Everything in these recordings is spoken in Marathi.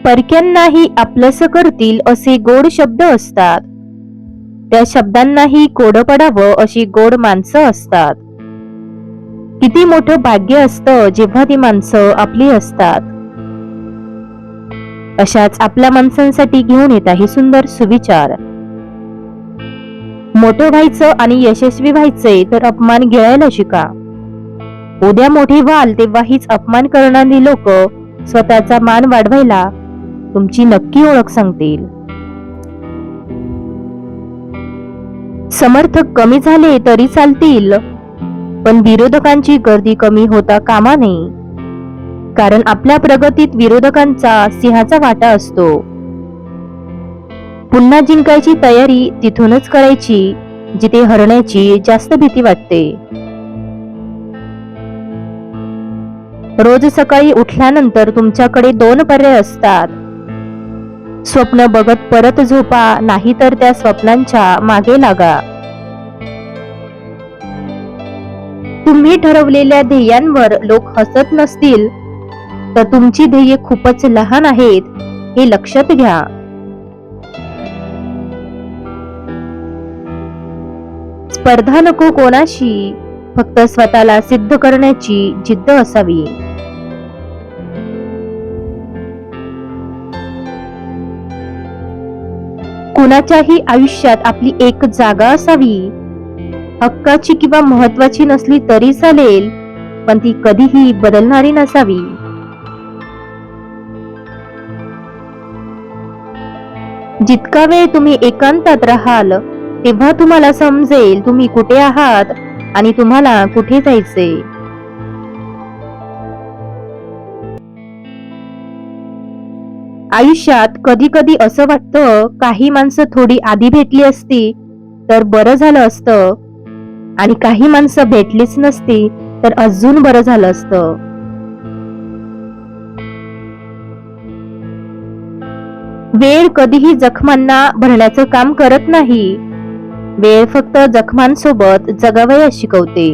परक्यांनाही आपलंसं करतील असे गोड शब्द असतात. त्या शब्दांनाही कोडं पडावं अशी गोड माणसं असतात. किती मोठं भाग्य असतं जेव्हा ती माणसं आपली असतात. अशाच आपल्या माणसांसाठी घेऊन येत आहे सुंदर सुविचार. मोठं व्हायचं आणि यशस्वी व्हायचंय तर अपमान गिळायला शिका. उद्या मोठी व्हाल तेव्हा हीच अपमान करणारी लोक स्वतःचा मान वाढवायला तुमची नक्की ओळख सांगतील. समर्थक कमी झाले तरी चालतील, पण विरोधकांची गर्दी कमी होता कामा नये. कारण आपल्या प्रगतीत विरोधकांचा सिंहाचा वाटा असतो. पुन्हा जिंकायची तयारी तिथूनच करायची जिथे हरण्याची जास्त भीती वाटते. रोज सकाळी उठल्यानंतर तुमच्याकडे 2 पर्याय असतात. स्वप्न बघत परत झोपा, नाही तर त्या स्वप्नांच्या मागे लागा. तुम्ही ठरवलेल्या ध्येयांवर लोक हसत नसतील तर तुमची ध्येये खूपच लहान आहेत हे लक्षात घ्या. स्पर्धा नको कोणाशी, फक्त स्वतःला सिद्ध करण्याची जिद्द असावी. कुणाच्याही आयुष्यात आपली एक जागा असावी. हक्काची किंवा महत्वाची नसली तरी चालेल, पण ती कधीही बदलणारी नसावी. जितका वेळ तुम्ही एकांतात राहाल तेव्हा तुम्हाला समजेल तुम्ही कुठे आहात आणि तुम्हाला कुठे जायचे. आयुष्यात कधी कधी असं वाटतं काही माणसं थोडी आधी भेटली असती तर बरं झालं असतं, आणि काही माणसं भेटलीच नसती तर अजून बरं झालं असतं. वेळ कधीही जखमांना भरण्याचं काम करत नाही. वेळ फक्त जखमांसोबत जगावयास शिकवते.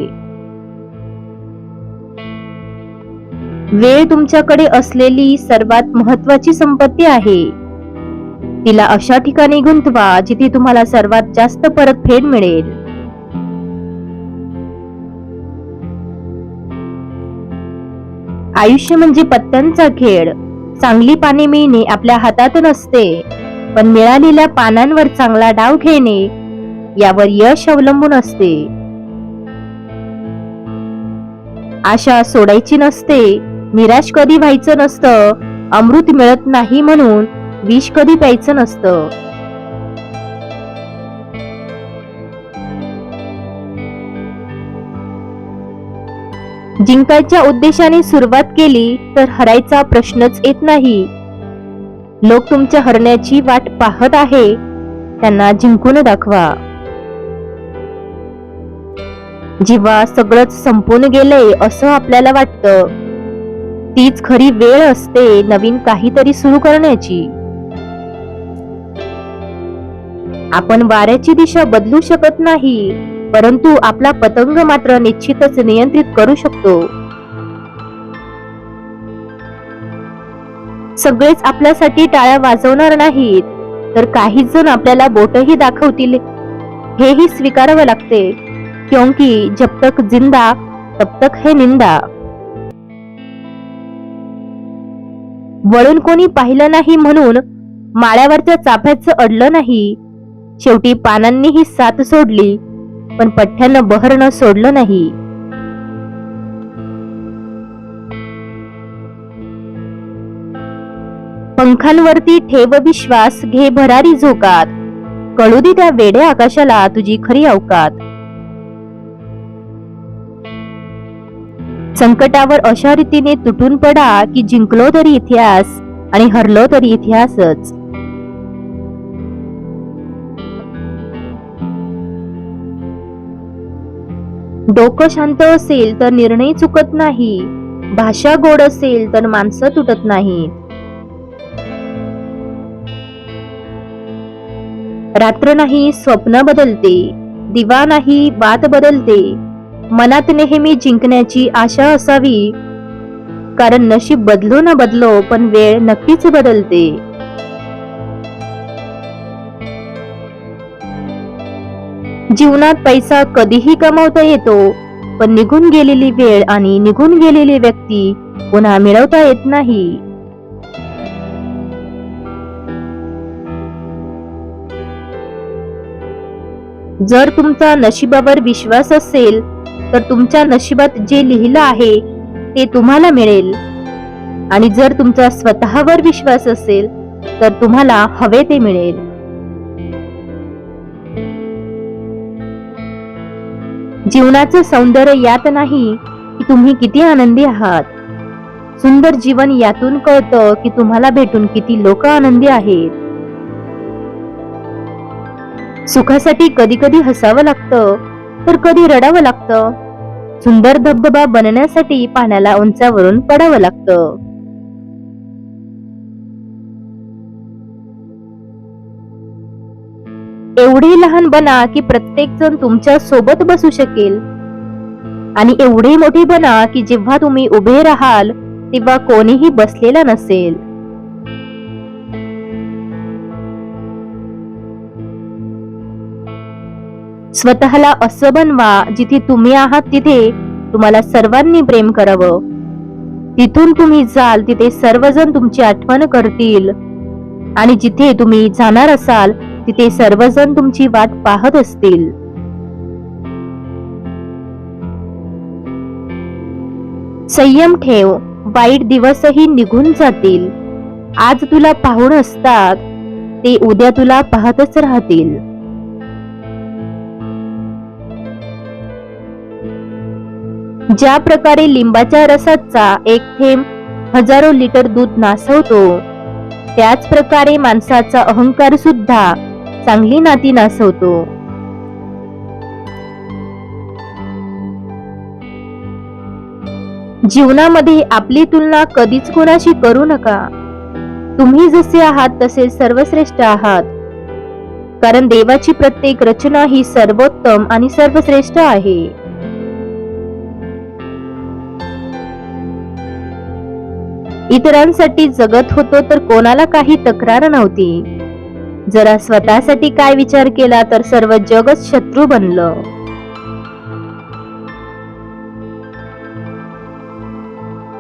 वेळ तुमच्याकडे असलेली सर्वात महत्वाची संपत्ती आहे. तिला अशा ठिकाणी गुंतवा जिथे तुम्हाला सर्वात जास्त परतफेड मिळेल. आयुष्य म्हणजे पत्त्यांचा खेळ. चांगली पाने मिळणे आपल्या हातात नसते, पण मिळालेल्या पानांवर चांगला डाव खेळणे यावर यश अवलंबून असते. आशा सोडायची नसते, निराश कधी व्हायचं नसतं, अमृत मिळत नाही म्हणून विष कधी प्यायचं नसतं. जिंकायच्या उद्देशाने सुरुवात केली तर हरायचा प्रश्नच येत नाही. लोक तुमच्या हरण्याची वाट पाहत आहे, त्यांना जिंकून दाखवा. जेव्हा सगळंच संपून गेलंय असं आपल्याला वाटतं, तीच खरी वेळ असते नवीन काहीतरी सुरू करण्याची. आपण वाऱ्याची दिशा बदलू शकत नाही, परंतु आपला पतंग मात्र निश्चितच नियंत्रित करू शकतो. सगळेच आपल्यासाठी टाळ्या वाजवणार नाहीत, तर काही जण आपल्याला बोटही दाखवतील हेही स्वीकारावं लागते. क्योंकि जब तक जिंदा तब तक है निंदा. वळून कोणी पाहिलं नाही म्हणून माळ्यावरच्या चाफ्याचं अडलं नाही. शेवटी पानांनीही साथ सोडली, पण पठ्ठ्यानं बहरणं सोडलं नाही. पंखांवरती ठेव विश्वास, घे भरारी झोकात. कळू दे त्या वेड्या आकाशाला तुझी खरी अवकात. संकटावर अशा रीतीने तुटून पडा की जिंकलो तरी इतिहास आणि हरलो तरी इतिहासच. डोकं शांत असेल तर निर्णय चुकत नाही. भाषा गोड असेल तर माणसं तुटत नाहीत. रात्र नाही स्वप्न बदलते, दिवा नाही बात बदलते. मनात नेहमी जिंकण्याची आशा असावी. कारण नशीब बदलो ना बदलो पण वेळ नक्कीच बदलते. जीवनात पैसा कधीही कमावता येतो, पण निघून गेलेली वेळ आणि निघून गेलेली व्यक्ती पुन्हा मिळवता येत नाही. जर तुमचा नशिबावर विश्वास असेल तर तुमच्या नशिबात जे लिहिलं आहे ते तुम्हाला मिळेल, आणि जर तुमचा स्वतःवर विश्वास असेल तर तुम्हाला हवे ते मिळेल. जीवनाचं सौंदर्य यात नाही की तुम्ही किती आनंदी आहात. सुंदर जीवन यातून कळतं की तुम्हाला भेटून किती लोक आनंदी आहेत. सुखासाठी कधी कधी हसावं लागतं तर कधी रडावं लागतं. सुंदर धबधबा बनण्यासाठी पाण्याला उंचावरून पडावं लागतं. एवढे लहान बना की प्रत्येक जण तुमच्या सोबत बसू शकेल, आणि एवढे मोठे बना की जेव्हा तुम्ही उभे राहाल तेव्हा कोणीही बसलेला नसेल. स्वतःला असं बनवा जिथे तुम्ही आहात तिथे तुम्हाला सर्वांनी प्रेम करावं. तिथून तुम्ही जाल तिथे सर्वजण तुमची आठवण करतील, आणि जिथे तुम्ही जाणार असाल तिथे सर्वजण तुमची वाट पाहत असतील. संयम ठेव, वाईट दिवसही निघून जातील. आज तुला पाहून असतात ते उद्या तुला पाहतच राहतील. ज्या प्रकारे लिंबाच्या रसाचा एक थेंब हजारो लिटर दूध नासवतो, त्याच प्रकारे माणसाचा अहंकार सुद्धा चांगली नाती नासवतो. जीवनामध्ये आपली तुलना कधीच कोणाशी करू नका. तुम्ही जसे आहात तसे सर्वश्रेष्ठ आहात, कारण देवाची प्रत्येक रचना ही सर्वोत्तम आणि सर्वश्रेष्ठ आहे. इतरांसाठी जगत होतो तर कोणाला काही तक्रार नव्हती. जरा स्वतःसाठी काय विचार केला तर सर्व जगच शत्रू बनलं.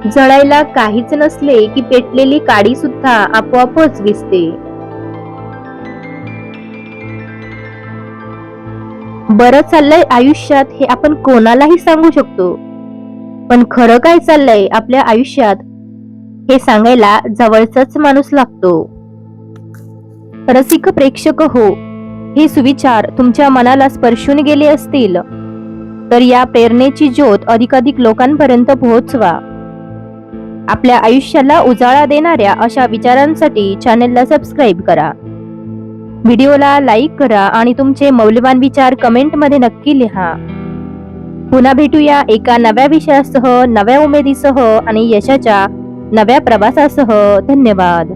जळायला काहीच नसले की पेटलेली काडी सुद्धा आपोआपच विझते. बरं चाललंय आयुष्यात हे आपण कोणालाही सांगू शकतो, पण खरं काय चाललंय आपल्या आयुष्यात हे सांगायला जवळचाच माणूस लागतो. रसिक प्रेक्षक हो, हे सुविचार तुमच्या मनाला स्पर्शून गेले असतील तर या प्रेरणेची ज्योत अधिकाधिक लोकांपर्यंत पोहोचवा. आपल्या आयुष्याला उजाळा देणाऱ्या अशा विचारांसाठी चॅनलला सबस्क्राईब करा, व्हिडिओला लाईक करा आणि तुमचे मौल्यवान विचार कमेंटमध्ये नक्की लिहा. पुन्हा भेटूया एका नव्या विषयासह, नव्या उमेदीसह आणि यशाच्या नव्या प्रवासासह. धन्यवाद.